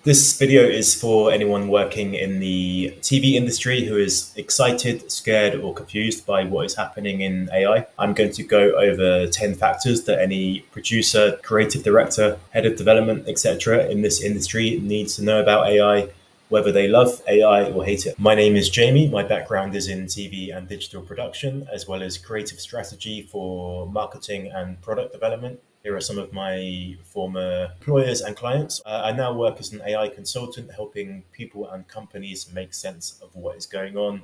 This video is for anyone working in the TV industry who is excited, scared, or confused by what is happening in AI. I'm going to go over 10 factors that any producer, creative director, head of development, etc. in this industry needs to know about AI, whether they love AI or hate it. My name is Jamie. My background is in TV and digital production, as well as creative strategy for marketing and product development. Here are some of my former employers and clients. I now work as an AI consultant, helping people and companies make sense of what is going on,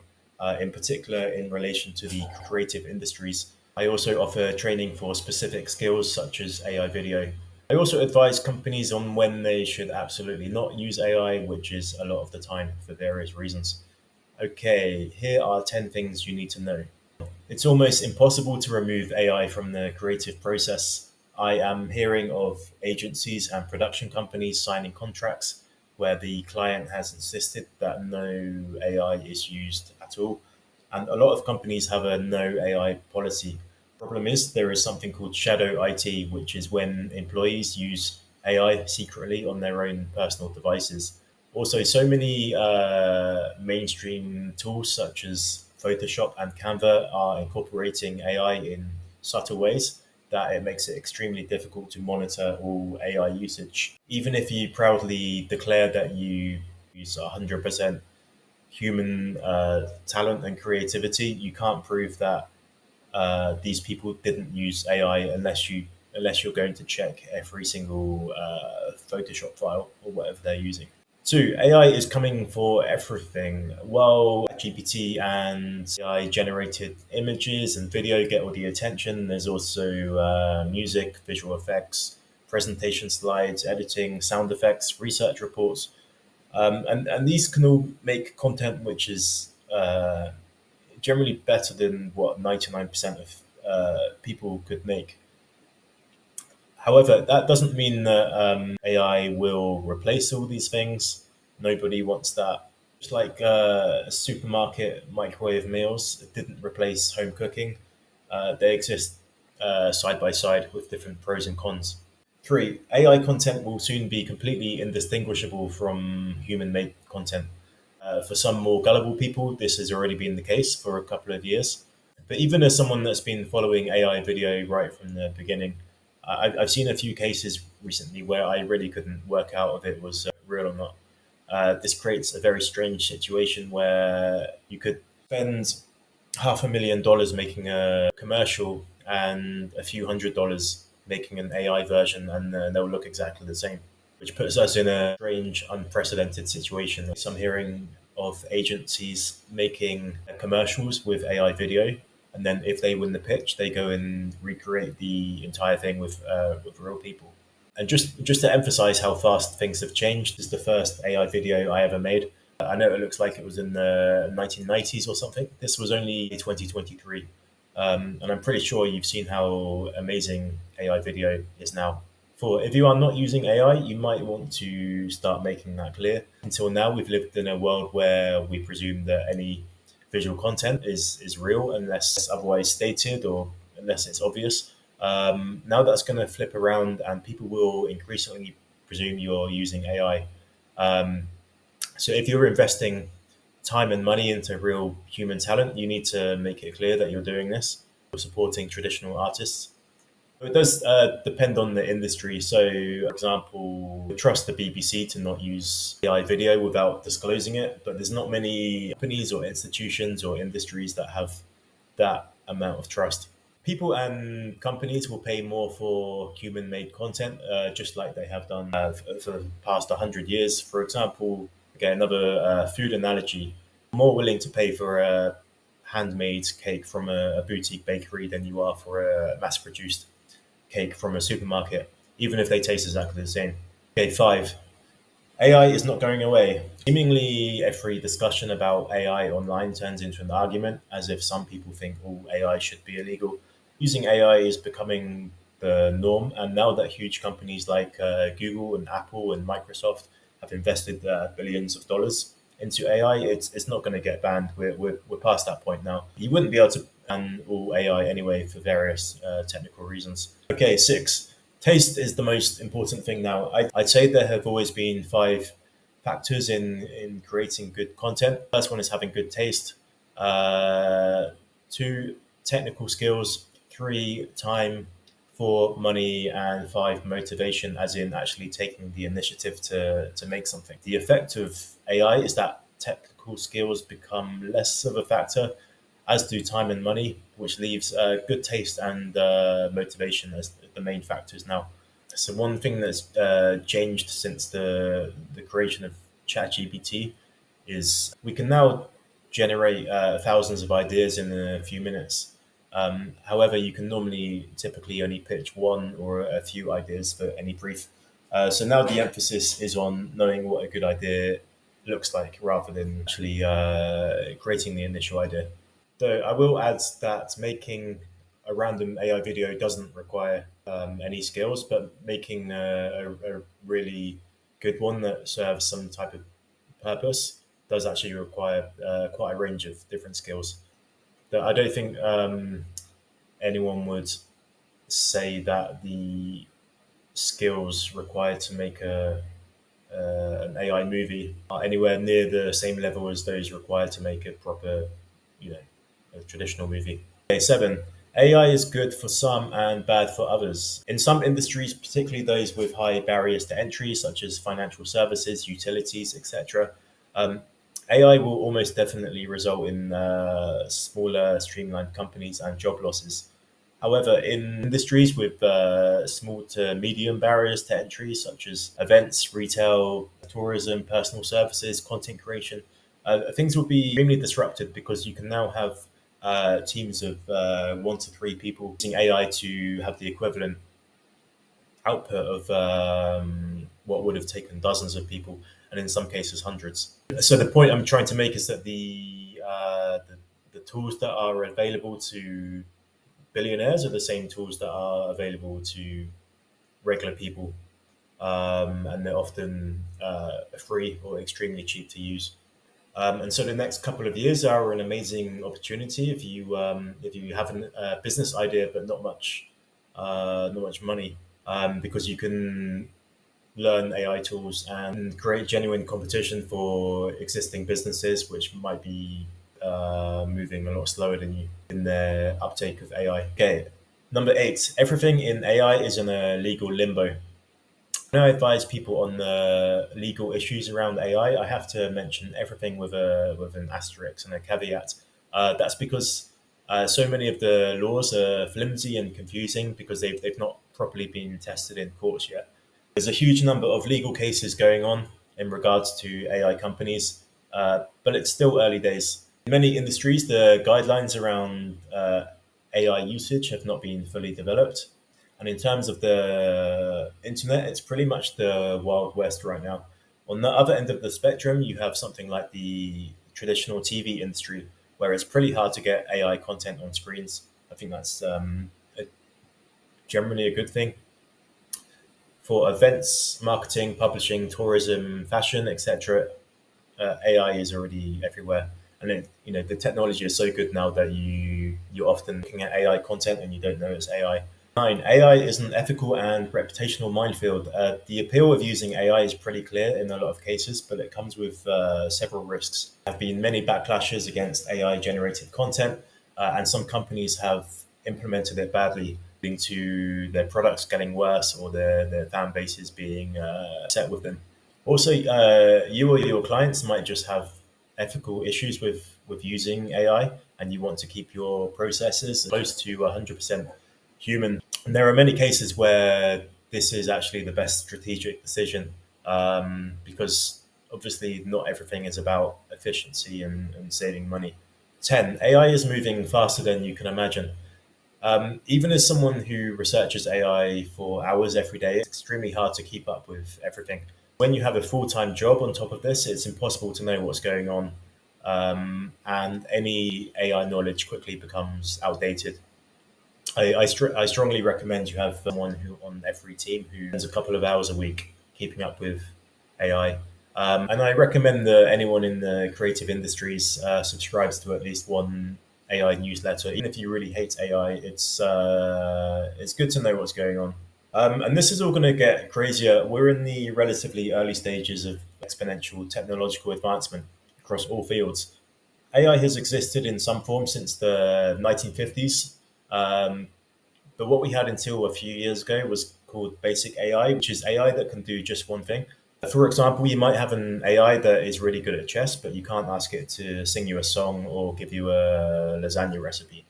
in particular in relation to the creative industries. I also offer training for specific skills such as AI video. I also advise companies on when they should absolutely not use AI, which is a lot of the time for various reasons. Okay, here are 10 things you need to know. It's almost impossible to remove AI from the creative process. I am hearing of agencies and production companies signing contracts where the client has insisted that no AI is used at all. And a lot of companies have a no AI policy. Problem is, there is something called shadow IT, which is when employees use AI secretly on their own personal devices. Also, so many mainstream tools such as Photoshop and Canva are incorporating AI in subtle ways that it makes it extremely difficult to monitor all AI usage. Even if you proudly declare that you use 100% human talent and creativity, you can't prove that these people didn't use AI unless you're going to check every single Photoshop file or whatever they're using. Two, AI is coming for everything. While GPT and AI generated images and video get all the attention, there's also music, visual effects, presentation slides, editing, sound effects, research reports. And these can all make content which is generally better than what 99% of people could make. However, that doesn't mean that AI will replace all these things. Nobody wants that. Just like supermarket microwave meals didn't replace home cooking, they exist side by side with different pros and cons. Three, AI content will soon be completely indistinguishable from human made content. For some more gullible people, this has already been the case for a couple of years. But even as someone that's been following AI video right from the beginning, I've seen a few cases recently where I really couldn't work out if it was real or not. This creates a very strange situation where you could spend $500,000 making a commercial and a few $100 making an AI version, and they'll look exactly the same, which puts us in a strange, unprecedented situation. So I'm hearing of agencies making commercials with AI video, and then if they win the pitch, they go and recreate the entire thing with real people. And just to emphasize how fast things have changed, this is the first AI video I ever made. I know it looks like it was in the 1990s or something. This was only 2023. And I'm pretty sure you've seen how amazing AI video is now. For if you are not using AI, you might want to start making that clear. Until now, we've lived in a world where we presume that any visual content is real unless otherwise stated or unless it's obvious. Now that's going to flip around, and people will increasingly presume you're using AI. Um, so if you're investing time and money into real human talent, you need to make it clear that you're doing this. You're supporting traditional artists. It does depend on the industry. So, for example, trust the BBC to not use AI video without disclosing it, but there's not many companies or institutions or industries that have that amount of trust. People and companies will pay more for human made content, just like they have done for the past 100 years. For example, again, another food analogy, more willing to pay for a handmade cake from a boutique bakery than you are for a mass produced cake from a supermarket, even if they taste exactly the same. Okay, five. AI is not going away. Seemingly, every discussion about AI online turns into an argument, as if some people think all AI should be illegal. Using AI is becoming the norm, and now that huge companies like Google and Apple and Microsoft have invested billions of dollars into AI, it's not going to get banned. We're past that point now. You wouldn't be able to ban all AI anyway for various technical reasons. Okay, six. Taste is the most important thing now. I'd say there have always been five factors in creating good content. First one is having good taste. Uh, Two, technical skills. Three, time. Four, money. And five, motivation, as in actually taking the initiative to make something. The effect of AI is that technical skills become less of a factor, as do time and money, which leaves good taste and motivation as the main factors now. So one thing that's changed since the creation of ChatGPT is we can now generate thousands of ideas in a few minutes. However, you can normally typically only pitch one or a few ideas for any brief. So now the emphasis is on knowing what a good idea looks like rather than actually creating the initial idea. Though I will add that making a random AI video doesn't require any skills, but making a really good one that serves some type of purpose does actually require quite a range of different skills. That I don't think anyone would say that the skills required to make an AI movie are anywhere near the same level as those required to make a proper, you know, a traditional movie. Okay, seven. AI is good for some and bad for others. In some industries, particularly those with high barriers to entry, such as financial services, utilities, etc., AI will almost definitely result in smaller, streamlined companies and job losses. However, in industries with small to medium barriers to entry, such as events, retail, tourism, personal services, content creation, things will be extremely disrupted because you can now have teams of 1 to 3 people using AI to have the equivalent output of what would have taken dozens of people, and in some cases hundreds. So the point I'm trying to make is that the tools that are available to billionaires are the same tools that are available to regular people, and they're often free or extremely cheap to use. And so the next couple of years are an amazing opportunity if you have a business idea but not much money, because you can learn AI tools and create genuine competition for existing businesses, which might be moving a lot slower than you in their uptake of AI. Okay, number eight, everything in AI is in a legal limbo. When I advise people on the legal issues around AI, I have to mention everything with an asterisk and a caveat. That's because so many of the laws are flimsy and confusing because they've not properly been tested in courts yet. There's a huge number of legal cases going on in regards to AI companies, but it's still early days. In many industries, the guidelines around AI usage have not been fully developed. And in terms of the internet, it's pretty much the Wild West right now. On the other end of the spectrum, you have something like the traditional TV industry, where it's pretty hard to get AI content on screens. I think that's generally a good thing. For events, marketing, publishing, tourism, fashion, etc., AI is already everywhere, and the technology is so good now that you're often looking at AI content and you don't know it's AI. Nine, AI is an ethical and reputational minefield. The appeal of using AI is pretty clear in a lot of cases, but it comes with several risks. There have been many backlashes against AI generated content, and some companies have implemented it badly, leading to their products getting worse or their fan bases being upset with them. Also, you or your clients might just have ethical issues with using AI, and you want to keep your processes close to 100% human. And there are many cases where this is actually the best strategic decision, because obviously not everything is about efficiency and saving money. 10. AI is moving faster than you can imagine. Even as someone who researches AI for hours every day, it's extremely hard to keep up with everything. When you have a full time job on top of this, it's impossible to know what's going on, and any AI knowledge quickly becomes outdated. I strongly recommend you have someone who on every team who spends a couple of hours a week keeping up with AI. And I recommend that anyone in the creative industries subscribes to at least one AI newsletter. Even if you really hate AI, it's good to know what's going on. And this is all going to get crazier. We're in the relatively early stages exponential technological advancement across all fields. AI has existed in some form since the 1950s, but what we had until a few years ago was called basic AI, which is AI that can do just one thing. For example, you might have an AI that is really good at chess, but you can't ask it to sing you a song or give you a lasagna recipe.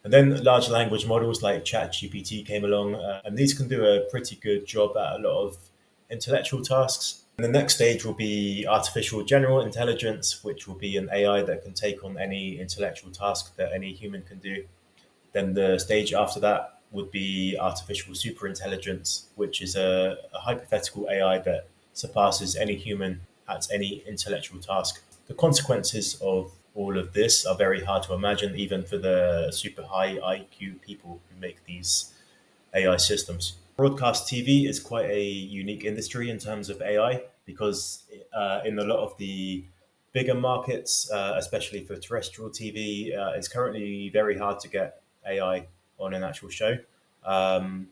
And then large language models like ChatGPT came along, and these can do a pretty good job at a lot of intellectual tasks. And the next stage will be artificial general intelligence, which will be an AI that can take on any intellectual task that any human can do. Then the stage after that would be artificial superintelligence, which is a hypothetical AI that surpasses any human at any intellectual task. The consequences of all of this are very hard to imagine, even for the super high IQ people who make these AI systems. Broadcast TV is quite a unique industry in terms of AI because in a lot of the bigger markets, especially for terrestrial TV, it's currently very hard to get AI on an actual show, um,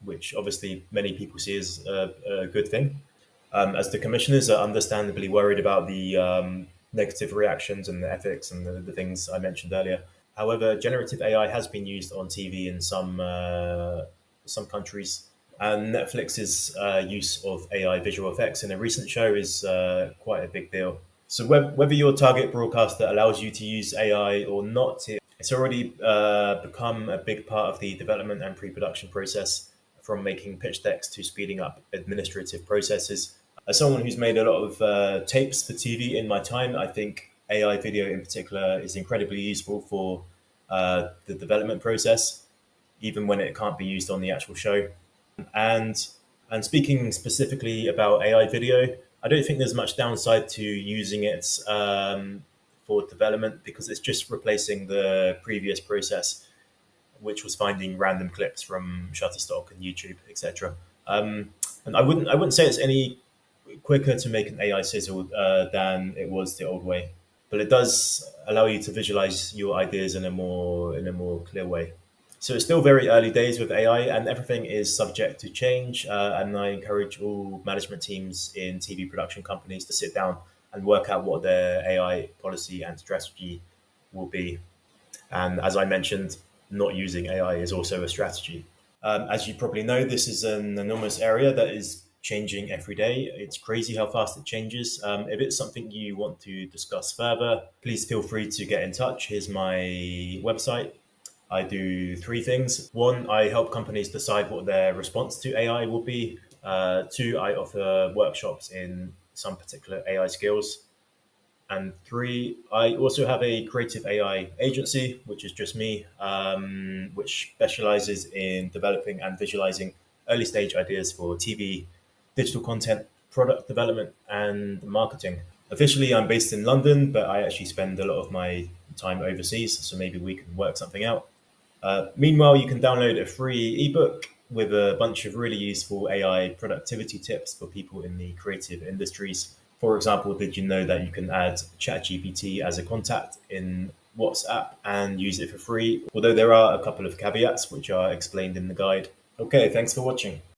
which obviously many people see as a good thing. As the commissioners are understandably worried about the negative reactions and the ethics and the things I mentioned earlier. However, generative AI has been used on TV in some countries, and Netflix's use of AI visual effects in a recent show is quite a big deal. So whether your target broadcaster allows you to use AI or not, it's already become a big part of the development and pre-production process, from making pitch decks to speeding up administrative processes. As someone who's made a lot of tapes for TV in my time, I think AI video in particular is incredibly useful for the development process, even when it can't be used on the actual show. And speaking specifically about AI video, I don't think there's much downside to using it for development because it's just replacing the previous process, which was finding random clips from Shutterstock and YouTube, etc. And I wouldn't say it's any quicker to make an AI sizzle than it was the old way, but it does allow you to visualize your ideas in a more clear way. So it's still very early days with AI, and everything is subject to change. And I encourage all management teams in TV production companies to sit down and work out what their AI policy and strategy will be. And as I mentioned, not using AI is also a strategy. As you probably know, this is an enormous area that is changing every day. It's crazy how fast it changes. If it's something you want to discuss further, please feel free to get in touch. Here's my website. I do three things. One, I help companies decide what their response to AI will be. Two, I offer workshops in some particular AI skills. And three, I also have a creative AI agency, which is just me, which specializes in developing and visualizing early stage ideas for TV, digital content, product development, and marketing. Officially, I'm based in London, but I actually spend a lot of my time overseas, so maybe we can work something out. Meanwhile, you can download a free ebook with a bunch of really useful AI productivity tips for people in the creative industries. For example, did you know that you can add ChatGPT as a contact in WhatsApp and use it for free? Although there are a couple of caveats which are explained in the guide. Okay, thanks for watching.